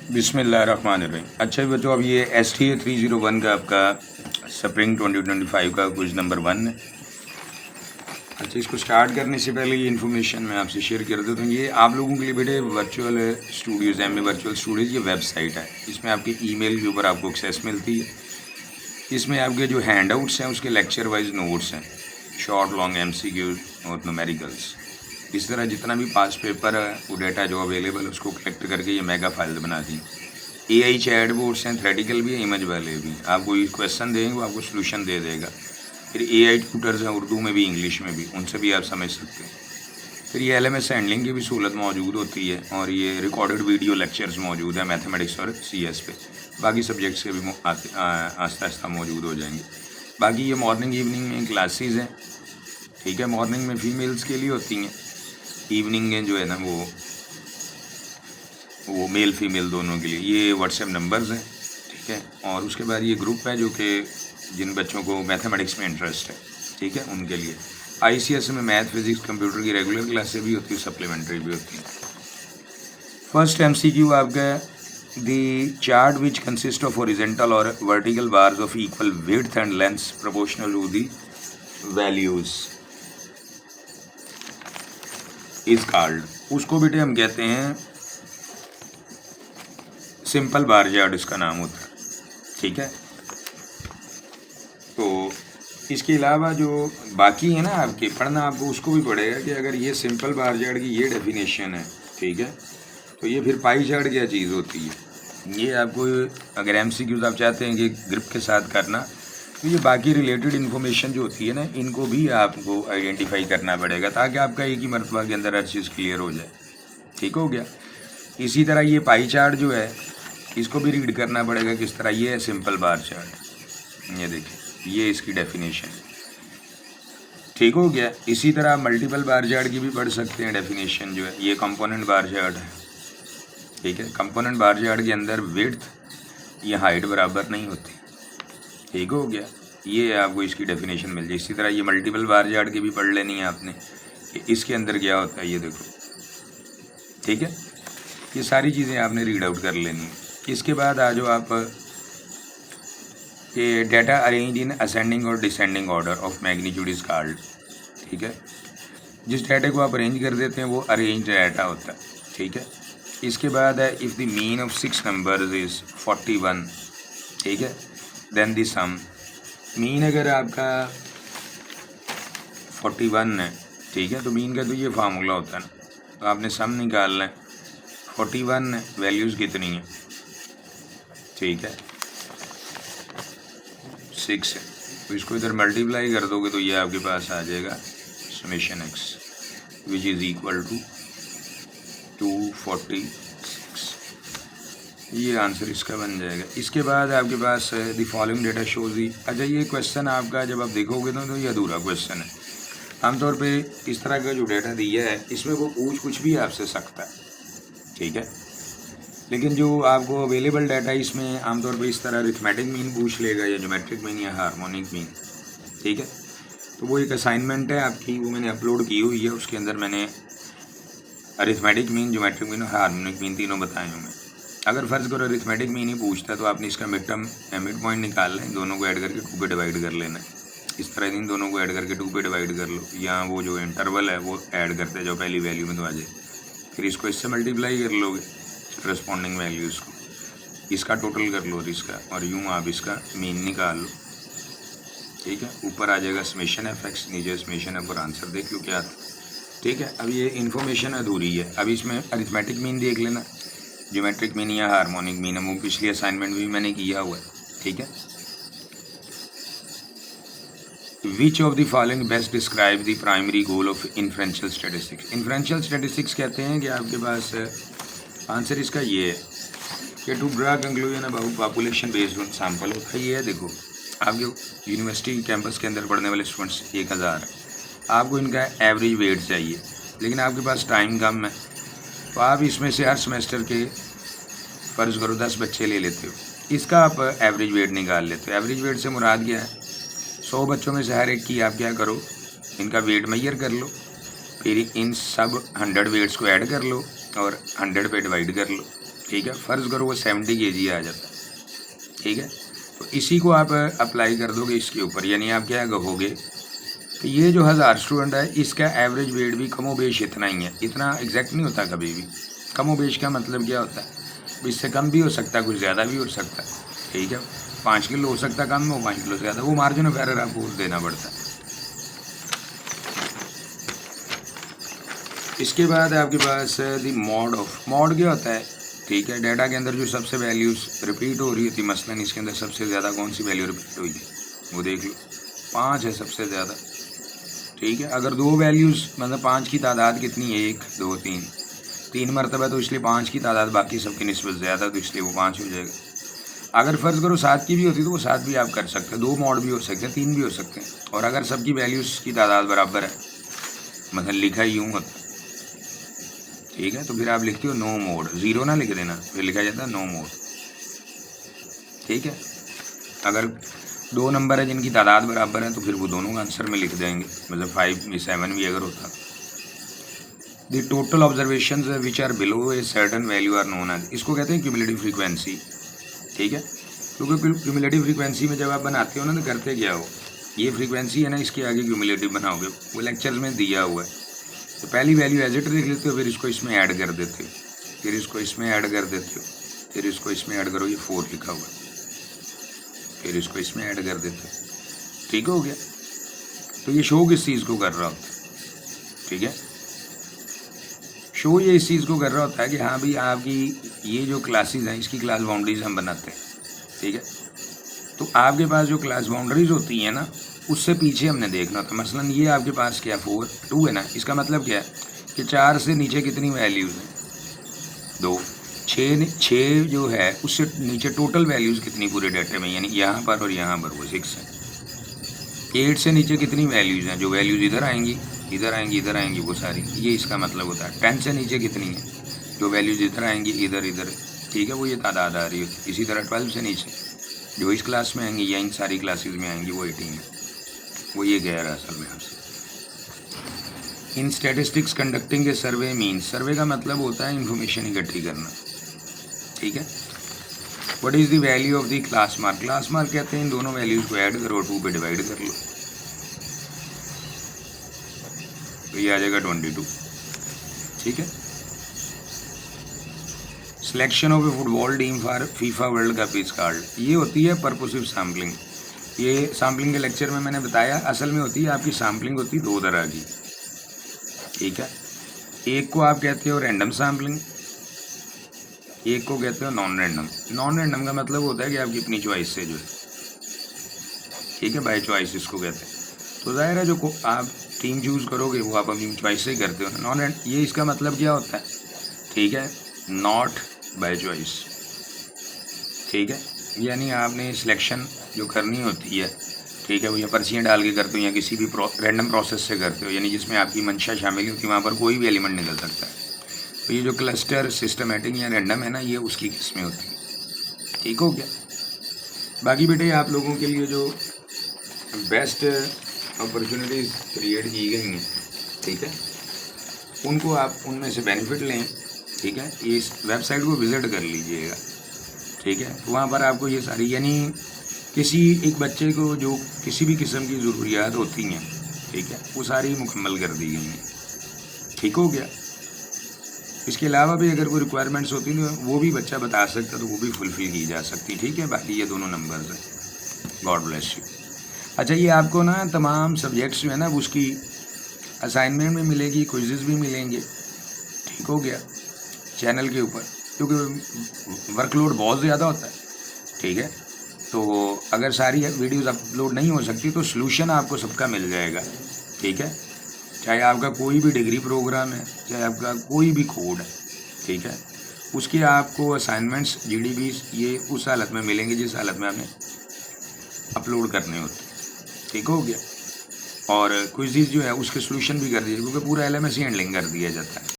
बिस्मिल्लाहिर्रहमानिर्रहीम। अच्छा बच्चों, अब ये STA 301 का आपका स्प्रिंग 2025 का क्विज नंबर 1 है। अच्छा, इसको स्टार्ट करने से पहले ये इन्फॉर्मेशन मैं आपसे शेयर कर देता हूँ। ये आप लोगों के लिए बेटे virtual Studios, MA virtual Studios ये वेबसाइट है। इसमें आपके ईमेल के ऊपर आपको एक्सेस मिलती है। इसमें आपके जो हैंड आउट्स हैं उसके लेक्चर वाइज नोट्स हैं, शॉर्ट लॉन्ग MCQ और न्यूमेरिकल्स। इस तरह जितना भी पास पेपर है वो डेटा जो अवेलेबल है उसको कलेक्ट करके ये मेगा फाइल बना दी। AI चैट बोर्ड्स हैं, थ्रेटिकल भी है, इमेज वाले भी। आप कोई क्वेश्चन देंगे वो आपको सोल्यूशन दे देगा। फिर AI ट्यूटर्स हैं, उर्दू में भी इंग्लिश में भी, उनसे भी आप समझ सकते हैं। फिर ये LMS हैंडलिंग की भी सहूलत मौजूद होती है और ये रिकॉर्डेड वीडियो लेक्चर्स मौजूद है मैथमेटिक्स और CS पे। बाकी सब्जेक्ट्स के भी आस्ता आस्ता मौजूद हो जाएंगे। बाकी ये मॉर्निंग इवनिंग में क्लासेस हैं, ठीक है। मॉर्निंग में फीमेल्स के लिए होती हैं, इवनिंग में जो है ना वो मेल फीमेल दोनों के लिए। ये व्हाट्सएप नंबर्स हैं, ठीक है। और उसके बाद ये ग्रुप है जो कि जिन बच्चों को मैथमेटिक्स में इंटरेस्ट है, ठीक है, उनके लिए। ICS में मैथ फिजिक्स कंप्यूटर की रेगुलर क्लासेस भी होती है, सप्लीमेंट्री भी होती है। फर्स्ट MCQ आपका, the chart which consist of horizontal और vertical bars of equal width and length proportional to the values is called. उसको बेटे हम कहते हैं सिंपल बार चार्ट, इसका नाम होता है, ठीक है। तो इसके अलावा जो बाकी है ना आपके पढ़ना, आपको उसको भी पड़ेगा कि अगर ये सिंपल बार चार्ट की ये डेफिनेशन है, ठीक है, तो ये फिर पाई चार्ट क्या चीज़ होती है। ये आपको अगर MCQs आप चाहते हैं कि ग्रिप के साथ करना, तो ये बाकी रिलेटेड इन्फॉर्मेशन जो होती है ना, इनको भी आपको आइडेंटिफाई करना पड़ेगा ताकि आपका एक ही मरतबा के अंदर हर चीज़ क्लियर हो जाए, ठीक हो गया। इसी तरह ये पाई चार्ट जो है इसको भी रीड करना पड़ेगा किस तरह। ये है सिंपल बार चार्ट, ये देखिए, ये इसकी डेफिनेशन, ठीक हो गया। इसी तरह मल्टीपल बार चार्ट की भी पढ़ सकते हैं डेफिनेशन जो है। ये कंपोनेंट बार चार्ट है, ठीक है। कंपोनेंट बार चार्ट के अंदर विड्थ या हाइट बराबर नहीं होती, ठीक हो गया। ये आपको इसकी डेफिनेशन मिल जाए। इसी तरह ये मल्टीपल बार चार्ट की भी पढ़ लेनी है आपने कि इसके अंदर क्या होता है, ये देखो, ठीक है। ये सारी चीज़ें आपने रीड आउट कर लेनी है। इसके बाद आ जाओ आप कि डाटा अरेंज इन असेंडिंग और descending order of magnitude is called, ठीक है। जिस डाटा को आप अरेंज कर देते हैं वो अरेंज डाटा होता है, ठीक है। इसके बाद है if the mean of 6 numbers is 41, ठीक है, देन द सम। मीन अगर आपका 41 है, ठीक है, तो मीन का तो ये फार्मूला होता है ना, तो आपने सम निकालना है। 41 है, वैल्यूज़ कितनी है, ठीक है, 6 है, तो इसको इधर मल्टीप्लाई कर दोगे तो ये आपके पास आ जाएगा summation x which is equal to 246। ये आंसर इसका बन जाएगा। इसके बाद आपके पास the following data shows the. अच्छा, ये क्वेश्चन आपका जब आप देखोगे तो ये अधूरा क्वेश्चन है। आमतौर पे इस तरह का जो डेटा दिया है इसमें वो पूछ कुछ भी आपसे सकता है, ठीक है, लेकिन जो आपको अवेलेबल डाटा इसमें आमतौर पे इस तरह अरिथमेटिक मीन पूछ लेगा या ज्योमेट्रिक मीन या हार्मोनिक मीन, ठीक है। तो वो एक असाइनमेंट है आपकी, वो मैंने अपलोड की हुई है। उसके अंदर मैंने अरिथमेटिक मीन, ज्योमेट्रिक मीन और हार्मोनिक मीन तीनों बताए हुए हैं। अगर फ़र्ज़ करो अरिथमेटिक मीन ही पूछता है तो आपने इसका मिड पॉइंट निकाल लें, दोनों को ऐड करके 2 पे डिवाइड कर लेना है। इस तरह इन दोनों को ऐड करके 2 पे डिवाइड कर लो, या वो जो इंटरवल है वो ऐड करते जाओ, पहली वैल्यू में तो आ जाए। फिर इसको इससे मल्टीप्लाई कर लोगे करस्पॉन्डिंग वैल्यूज़ को, इसका टोटल कर लो इसका, और यूँ आप इसका मीन निकाल लो, ठीक है। ऊपर आ जाएगा समेशन FX, नीचे समेशन F, और आंसर देख लो क्या आता, ठीक है। अब ये इन्फॉर्मेशन अधूरी है। अब इसमें अरिथमेटिक मीन देख लेना, ज्योमेट्रिक मीन या हार्मोनिक मीन, वो पिछली असाइनमेंट भी मैंने किया हुआ है, ठीक है। Which of the following best describe the primary goal of inferential statistics. Inferential statistics कहते हैं कि आपके पास आंसर इसका ये है कि to draw conclusion about population based on sample होता है। ये है, देखो, आपके यूनिवर्सिटी कैंपस के अंदर पढ़ने वाले स्टूडेंट्स 1000, आपको इनका एवरेज वेट चाहिए, लेकिन आपके पास टाइम कम है, तो आप इसमें से हर सेमेस्टर के फ़र्ज़ करो 10 बच्चे ले लेते हो, इसका आप एवरेज वेट निकाल लेते हो। एवरेज वेट से मुराद क्या है, 100 बच्चों में से हर एक की आप क्या करो, इनका वेट मेजर कर लो, फिर इन सब 100 वेट्स को ऐड कर लो और 100 पे डिवाइड कर लो, ठीक है। फ़र्ज़ करो वो 70 kg आ जाता है, ठीक है। तो इसी को आप अप्लाई कर दोगे इसके ऊपर, यानी आप क्या कहोगे कि ये जो 1000 स्टूडेंट है इसका एवरेज वेट भी कमोबेश इतना ही है। इतना एग्जैक्ट नहीं होता कभी भी। कमोबेश का मतलब क्या होता है, इससे कम भी हो सकता है, कुछ ज़्यादा भी हो सकता है, ठीक है। 5 किलो हो सकता है कम, हो 5 किलो ज़्यादा, वो मार्जिन ऑफ एरर आपको देना पड़ता है। इसके बाद आपके पास दी मॉड क्या होता है, ठीक है। डाटा के अंदर जो सबसे वैल्यूज़ रिपीट हो रही थी, मसलन इसके अंदर सबसे ज़्यादा कौन सी वैल्यू रिपीट हुई है, वो देख लो, 5 है सबसे ज़्यादा, ठीक है। अगर 2 वैल्यूज़ मतलब 5 की तादाद कितनी है, 1 2 3 मरतबा, तो इसलिए 5 की तादाद बाकी सबकी निस्बत ज़्यादा, तो इसलिए वो 5 हो जाएगा। अगर फ़र्ज़ करो 7 की भी होती तो वो 7 भी आप कर सकते हैं, 2 मॉड भी हो सकते हैं, 3 भी हो सकते हैं। और अगर सबकी वैल्यूज़ की तादाद बराबर है, मतलब लिखा यूँ होता है, ठीक है, तो फिर आप लिखते हो नो मोड, 0 ना लिख देना, फिर लिखा जाता है नो मोड, ठीक है। अगर 2 नंबर है जिनकी तादाद बराबर है तो फिर वो दोनों का आंसर में लिख देंगे, मतलब 5 में 7 भी अगर होता। The total observation which are below a certain value are known as, इसको कहते हैं क्यूमुलेटिव फ्रीक्वेंसी, ठीक है। क्योंकि क्यूमुलेटिव फ्रीक्वेंसी में जब आप बनाते हो ना तो करते क्या हो, ये फ्रीक्वेंसी है ना, इसके आगे क्यूमुलेटिव बनाओगे, वो लेक्चर्स में दिया हुआ है। तो पहली वैल्यू एज इट लिख लेते हो, फिर इसको इसमें ऐड कर देते हो, फिर इसको इसमें ऐड कर देते हो, फिर इसको इसमें ऐड करो, ये 4 लिखा हुआ है, फिर इसको इसमें ऐड कर देते हो, ठीक हो गया। तो ये शो किस चीज़ को कर रहा होता है, ठीक है। शो ये इस चीज़ को कर रहा होता है कि हाँ भाई आपकी ये जो क्लासेस हैं इसकी क्लास बाउंड्रीज हम बनाते हैं, ठीक है। तो आपके पास जो क्लास बाउंड्रीज होती हैं ना, उससे पीछे हमने देखना होता है। मसलन ये आपके पास क्या 4 2 है ना, इसका मतलब क्या है कि 4 से नीचे कितनी वैल्यूज़ हैं, 2 6 जो है उससे नीचे टोटल वैल्यूज़ कितनी पूरे डाटे में, यानी यहाँ पर और यहाँ पर वो 6 है। 8 से नीचे कितनी वैल्यूज़ हैं, जो वैल्यूज़ इधर आएंगी इधर आएंगी इधर आएंगी वो सारी, ये इसका मतलब होता है। 10 से नीचे कितनी है, जो वैल्यूज़ इधर आएंगी इधर इधर, ठीक है, वो ये तादाद आ रही है। इसी तरह 12 से नीचे जो इस क्लास में आएंगी या इन सारी क्लासेस में आएंगी वो 18 है, वो ये गया रहा असल में आपसे। In statistics conducting a survey means, survey का मतलब होता है इंफॉर्मेशन इकट्ठी करना, ठीक है। What is the value of the class mark, class mark कहते हैं इन दोनों वैल्यूज़ को ऐड करो, 2 पे डिवाइड कर लो, तो ये आ जाएगा 22, ठीक है। Selection of A football team for FIFA world cup is called, ये होती है पर्पसिव सैम्पलिंग। ये सैम्पलिंग के लेक्चर में मैंने बताया, असल में होती है आपकी सैम्पलिंग होती है 2 तरह की, ठीक है। एक को आप कहते हो रैंडम सैम्पलिंग, एक को कहते हो नॉन रैंडम। नॉन रैंडम का मतलब होता है कि आपकी अपनी चॉइस से जो है, ठीक है, बाय चॉइस इसको कहते हैं। तो जाहिर है जो आप टीम चूज़ करोगे वो आप अपनी चॉइस से ही करते हो। नॉन रैंडम ये इसका मतलब क्या होता है, ठीक है, नॉट बाय चॉइस, ठीक है। यानी आपने सिलेक्शन जो करनी होती है, ठीक है, वो या पर्चियाँ डाल के करते हो या किसी भी रैंडम प्रोसेस से करते हो, यानी जिसमें आपकी मंशा शामिल होती है, वहाँ पर कोई भी एलिमेंट निकल सकता है। तो ये जो क्लस्टर सिस्टमेटिक या रैंडम है ना, ये उसकी किस्में होती है, ठीक हो गया। बाकी बेटे आप लोगों के लिए जो बेस्ट अपॉर्चुनिटीज़ क्रिएट की गई हैं, ठीक है, उनको आप उनमें से बेनिफिट लें, ठीक है। ये इस वेबसाइट को विज़िट कर लीजिएगा, ठीक है। तो वहाँ पर आपको ये सारी, यानी किसी एक बच्चे को जो किसी भी किस्म की ज़रूरियात होती हैं, ठीक है, वो सारी मुकम्मल कर दी गई हैं, ठीक हो गया। इसके अलावा भी अगर कोई रिक्वायरमेंट्स होती हैं वो भी बच्चा बता सकता तो वो भी फुलफ़िल की जा सकती, ठीक है। बाकी ये दोनों नंबर्स हैं। God bless you. अच्छा, ये आपको ना तमाम सब्जेक्ट्स जो है ना उसकी असाइनमेंट में मिलेगी, क्विज़ेस भी मिलेंगे, ठीक हो गया, चैनल के ऊपर, क्योंकि वर्कलोड बहुत ज़्यादा होता है, ठीक है। तो अगर सारी वीडियोस अपलोड नहीं हो सकती तो सॉल्यूशन आपको सबका मिल जाएगा, ठीक है। चाहे आपका कोई भी डिग्री प्रोग्राम है, चाहे आपका कोई भी कोड है, ठीक है, उसके आपको असाइनमेंट्स GDBs ये उस हालत में मिलेंगे जिस हालत में आपने अपलोड करने होते, ठीक हो गया। और क्विज़ जो है उसके सॉल्यूशन भी कर दीजिए, क्योंकि पूरा LMS ही हैंडलिंग कर दिया जाता है।